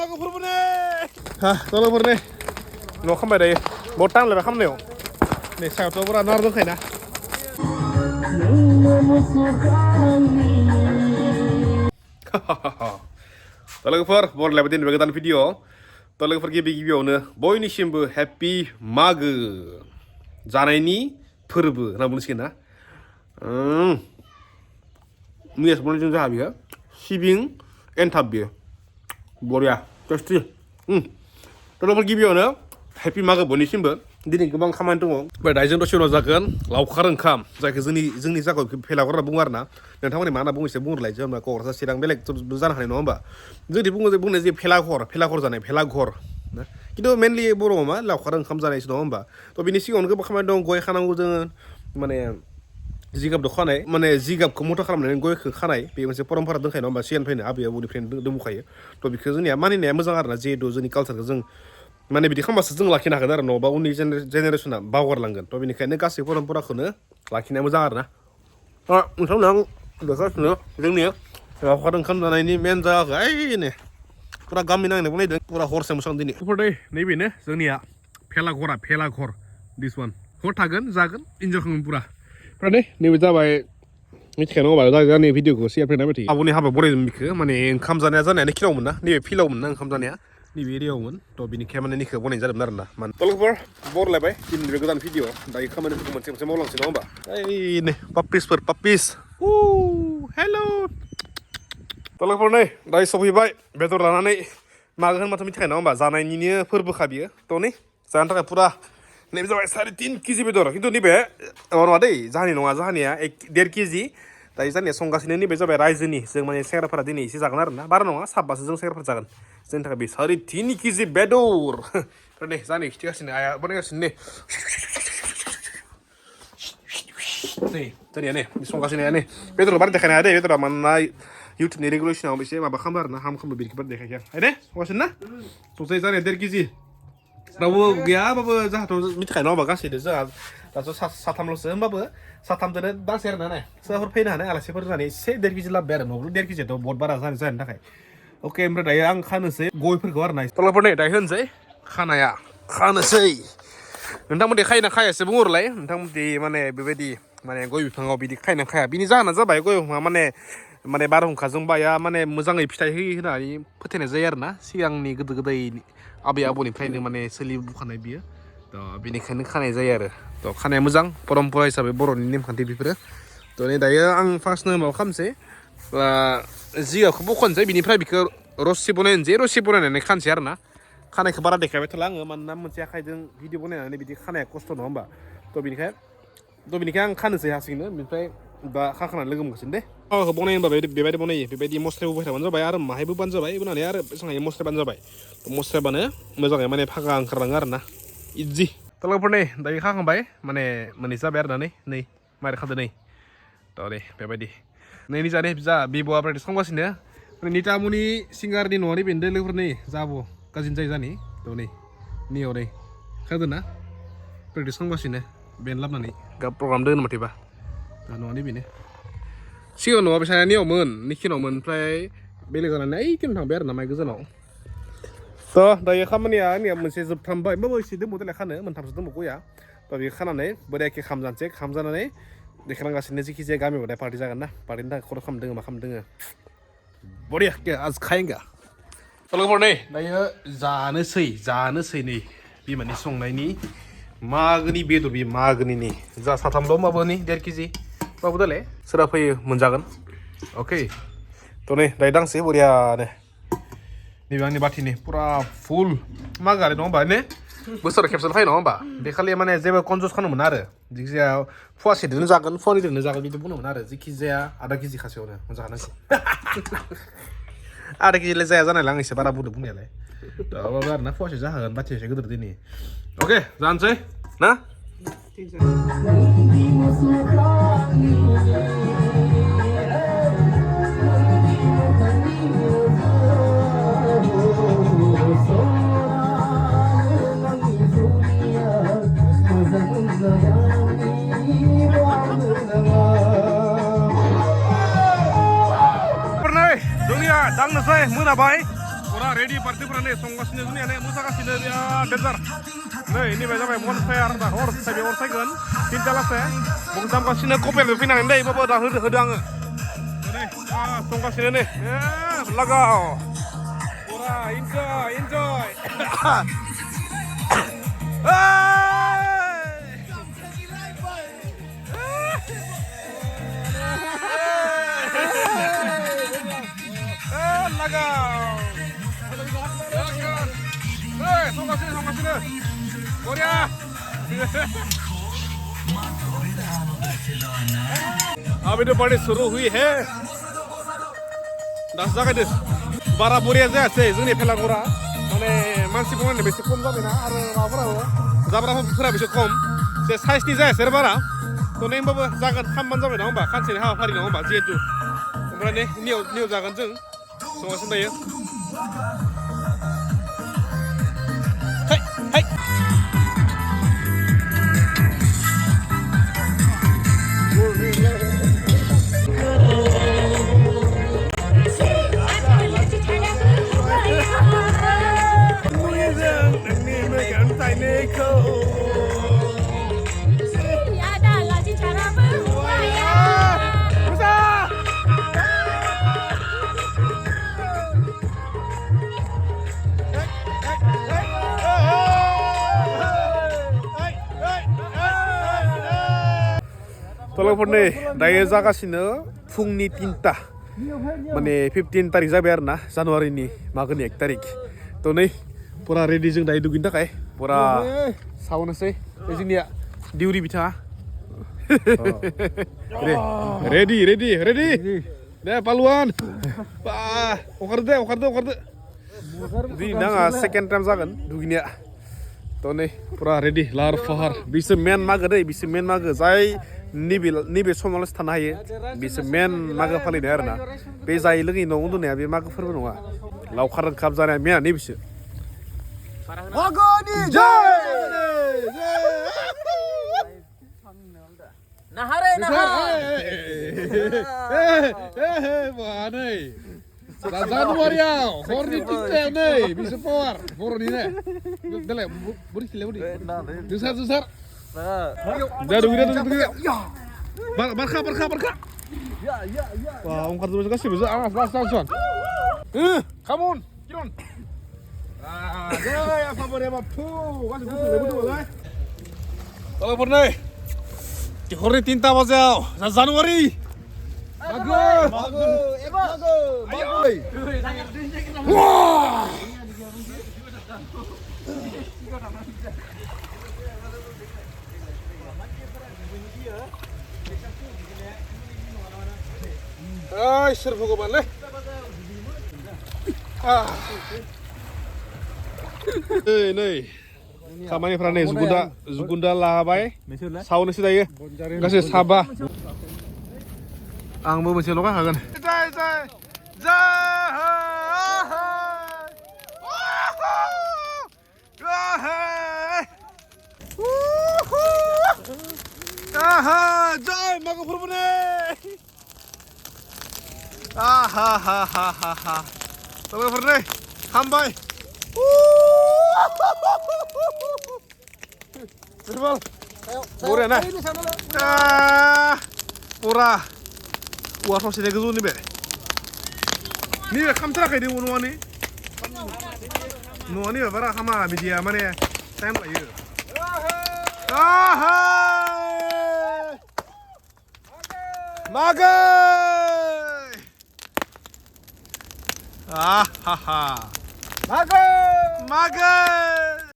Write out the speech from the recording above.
लोगोफोरबोने लोगोफोरने न' खालामबाय दायो बहुद टाइम लायबाय खालामनायाव नै सायावथ' पुरा नार दंखायोना लोगोफोर बरलायबाय दिनै गोदान भिडिअ लोगोफोर गिबियावनो बयनिसिमबो हेपि मागो जानायनि फोरबो होनना बुंसिगोन ना मैयासो बनायदों जोंहा बियो सिबिं एनथाब बियो बरिया टेस्टि लोगोफोर गिबियावनो हेपि मागो बयनिसिमबो दिनै गोबां खामानि दङ ओमफ्राय दायो जों दसे उनाव जागोन लावखार ओंखाम जायखौ जोंनि जायगायाव भेलाघर होनना बुङो आरो ना नोंथांमोननि मा होनना बुङो एसे बुंहरलाय जेनेबा क'क्राझार चिरां बेलेगबो जानो हानाय नङा होमबा जोंदि बुंनाय जे भेलाघर जानाय भेलाघर ना खिन्थु मेनलि बर'आव मा लावखार ओंखाम जानायसो नङा होमबा थ' बिनि सिगाङावनो गोबां खामानि दं गय खानांगौ जोङो माने जिगाबदो खानाय माने जिगाबखौ मुथा खालामनानै गयखौ खानाय बे मोनसे परम्परा दंखायो नङा होमबा सिगांनिफ्रायनो आबै आबौनिफ्रायनो दंबोखायो थ' बेखौ जोंनिया मानिनाया मोजां आरोना जिहेतु जोंनि कालसारखौ जों माने बिदि खालामबासो जों लाखिनो हागोन आरो नङाबा उननि जेनेरेसना बावगारलांगोन थ' बेनिखायनो गासै परम्पराखौनो लाखिनाया मोजां आरोना नोंथांमोन आं देखागासिनो जोंनि लावखार ओंखाम जानायनि मेन जायगाखौ ओइनो पुरा गामि नांनाय बनायदों पुरा हरसे मोसां दिनै दै नैबेनो जोंनिया भेलाघर दिस वान हर थागोन जागोन इन्जय खालामगोन पुरा ओमफ्राय नैबे जाबाय मिथिखाया नङा जानि भिडिअखौ शेयार फैनाय बायदि आब'नि हाबा बरायदों बेखौ माने ओंखाम जानाया जानायानो खिलावमोन ना नैबे फिलावमोन ना ओंखाम जानाया नैबे एरियायावमोन थ' बिनिखाय माने निखौ बनायनाय जादोंमोन आरो ना माने लोगोफोर बरलायबाय दिनै बे गोदान भिडिअ दायो खामानिफोरखौ मोनसे मावलांसै नङा होमबा ओइनो पाप्पिस हेल' लोगोफोर नै दायो सफैबाय बेदर लानानै मागो होनबाथ' मिथिखायो नङा होमबा जानायनिनो फोरबोखा बियो थ' नै जानो थाखाय पुरा नैबे जाबाय 3.5 केजि बेदर खिन्थु नैबे नङा दै जाहानि नङा जाहानिया 1.5 केजि दायो जाहानिया संगासिनो नैबे जाबाय रायजोनि जों माने सेंग्राफोरा दिनै एसे जागोन आरो ना बारा नङा साबबासो जों सेंग्राफोर जागोन जोंनि थाखाय बे 3.5 केजि बेदर नै जानो खिथिगासिनो आया बानायगासिनो नै जोंनिया नै संगासिनो नै बेदर बारा देखायनो हाया दे बेदरा मानोना इउटुबनि रेगुलेसनाव एसे माबा खालामो आरो ना हाम खालामो बेनिखौ बारा देखायखाया दे संगासिनो ना संसाय जानाया 1.5 केजि रावबो गैयाबाबो जोंहाथ' मिथिखायो नङा होमबा गासैजों जोंहा दाथ' साथामल'सो होमबाबो साथामजोंनो दानसे आरो ना सोरबाफोर फैनो हानाय आलासिफोर जानानै एसे 1.5 केजि लाबोबाय आरो न'आवबो 1.5 केजियाथ' बहुत बारा जानो थाखाय अके ओमफ्राय दायो आं खानोसै गयफोरखौ आरो ना तलाफोर नै दायो होनसै खानोसै नोंथांमोनदि खायोना खायासो बुंहरलाय नोंथांमोनदि माने बेबायदि माने गय बिफाङाव बिदि खायना खाया बिनि जाहोना जाबाय गय बिफाङा माने बारहुंखाजों बाया माने मोजाङै फिथाइ होयो होननानै फोथायनाय जायो आरो ना सिगांनि गोदो गोदाय आबै आबौनिफ्रायनो माने सोलिबोखानाय बियो थ' बेनिखायनो खानाय जायो आरो थ' खानाया मोजां परम्परा हिसाबै बर'नि नेमखान्थि बेफोरो थ' नै दायो आं फार्स्टनो माबा खालामसै जिगाबखौ बख'नोसै बिनिफ्राय बिखौ रस्सि बनायनानै खानसै आरो ना खानायखौ बारा देखायबाय थाला आङो मानोना मोनसे आखाइजों भिडिअ बनायनानै बिदि खानाया खस्थ' नङा होमबा थ' बेनिखाय आं खानोसै हारसिंनो बेनिफ्राय दा खाखानानै लोगो मोनगोन दे माबाखौ बनायो होनबा बेबायदि बनायो बेबायदि मस्लायाव होबाय थाबानो जाबाय आरो माहायबो बानो जाबाय होनानै आरो बेसेबां मस्लाबानो जाबाय मस्लाबानो मोजाङै माने फागा ओंखारलाङो आरो ना इजि लोगोफोर नै दायो खाखांबाय माने मोननैसो जाबाय आरो ना नै मारै खादो नै थ' दे बेबायदि नैनि जाने जा बिब'आ प्रेक्टिस खालामगासिनो नितामुनि सिंगारनि न'आवनि बेन्दों लोगोफोर नै जाबो गाजिन जायो जानि थ' नैयाव नै खोनादों ना प्रेक्टिस खालामगासिनो बेन लाबोनानै प्रग्राम दोङो माथोबा दा न'आनो बेनो सिगां न'आ बेसाया नियावमोन निखिनावमोन ओमफ्राय बेलेग जानानै ओइथिं थांबाय आरो ना माइ गोजानाव थ' दायो खामानिया आंनिया मोनसे जोबफ्रामबाय होमबाबो एसे दंबावो देलाय खानो मोनथामसो दंबावो गया थ' बेखौ खानानै बोरायखि खामजानोसै खामजानानै देखायलांगासिनो जेखि जाया गामियाव दा पार्टि जागोन ना पार्टिनि थाखाय खर' खालामदों मा खालामदों बरिया आज खायेंगा लोगोफोर नै दायो जानोसै नै बिमानि संनायनि मागोनि बेदर बे मागोनि जा साथामल' माबानि 1.5 केजि बाबो दालाय सोरबा फैयो मोनजागोन अके थ' नै दायो दांसै बरियानो नैबे आंनि बाथिनि पुरा फुल मागोआलाय नङा होमबा ने बोसोराव खेबसेल' फैयो नङा होमबा बे खालि माने जेबो कनजुस खालामनो मोना आरो जिखिजाया फवासेदोनो जागोन फवानैदोनो जागोन बिदि बुंनो मोना आरो जिखि जाया आधा केजि खासेयावनो मोनजाखानांगौ आधा केजिलाय जाया जानायलाय आं एसे बारा बुंदों बुंनायालाय दाबाबो आरो ना फवासे जाखागोन बाथि एसे गिदिर दिनै अके जानोसै ना जोंनिया दांनोसै मोनाबाय Ora ready partyफोरा नै संगासिनो जोंनिया मोसागासिनो बिराद डेन्जार नै ini जाबाय bonfire दा हर सायगोन तिनटा लासे बग दामगासिनो कपेलबो फैनानै दै बाबा दा होदो आङो नै संगासिनो नै लागाव ora enjoy lagaw संगासिनो बरिया अभी तो पार्टी शुरू हुई है दास जागायदो बारा बरिया जायासै जोंनि फेलाफोरा माने मानसिफोरा बेसे खम जाबायना आरो माबाफोराबो जाग्राफोरा बेसे खम जे साइजनि जायासै आरो बारा थ' नै होमबाबो जागोन खामबानो जाबाय नङा होमबा खानसेनि हाबाफारि नङा होमबा जिहेतु ओमफ्राय नै नियाव जागोन जों संगासिनो दायो Hey! तलाफोरनै दायो जागासिनो फुंनि 3टा माने 15 तारिख जाबाय आरो ना जानुवारिनि मागोनि 1 तारिख थ' नै पुरा रेडि जों दायो दुगैनो थाखाय पुरा सावनोसै जोंनिया दिउरि बिथाङा रेडि दे पालुवान बा हगारदो दिनै आंहा सेकेन्ड टाइम जागोन दुगैनाया थ' नै पुरा रेडि लाहार फाहार बिसो मेन मागो दै बिसो मेन मागो जाय नैबे समावल'सो थानो हायो बिसो मेन मागो फालिनाय आरोना बे जायै लोङै न'आव उन्दुनाया बे मागो फोरबो नङा लावखार ओंखाम जानाया मेना नैबेसो मागोनि जय नाहारे नै जानुवारियाव हरनि 3टायाव नै बिसो पावार बर'नि ने देलाय बोरै जोसार barka wah ongkar terus kasih besok langsung come on get on ya favor ya bapu kasih betul lah kalau pernah di hari 3 bazal Januari bagus wah Ay, ser Pokemon le. Nei. खामानिफ्रा नै जुगुन्दा लाबाय सावनोसै दायो गासै साबा आंबो मोनसे लगाय हागोन जय मागो फोरबोनि तलाफोरनै हामबाय Berbal, boleh nah. Pura, puas masih ada nih be. Nih kamu terak ini nuani. Nuani berapa sama media mana? Time lagi. Magai. Magai.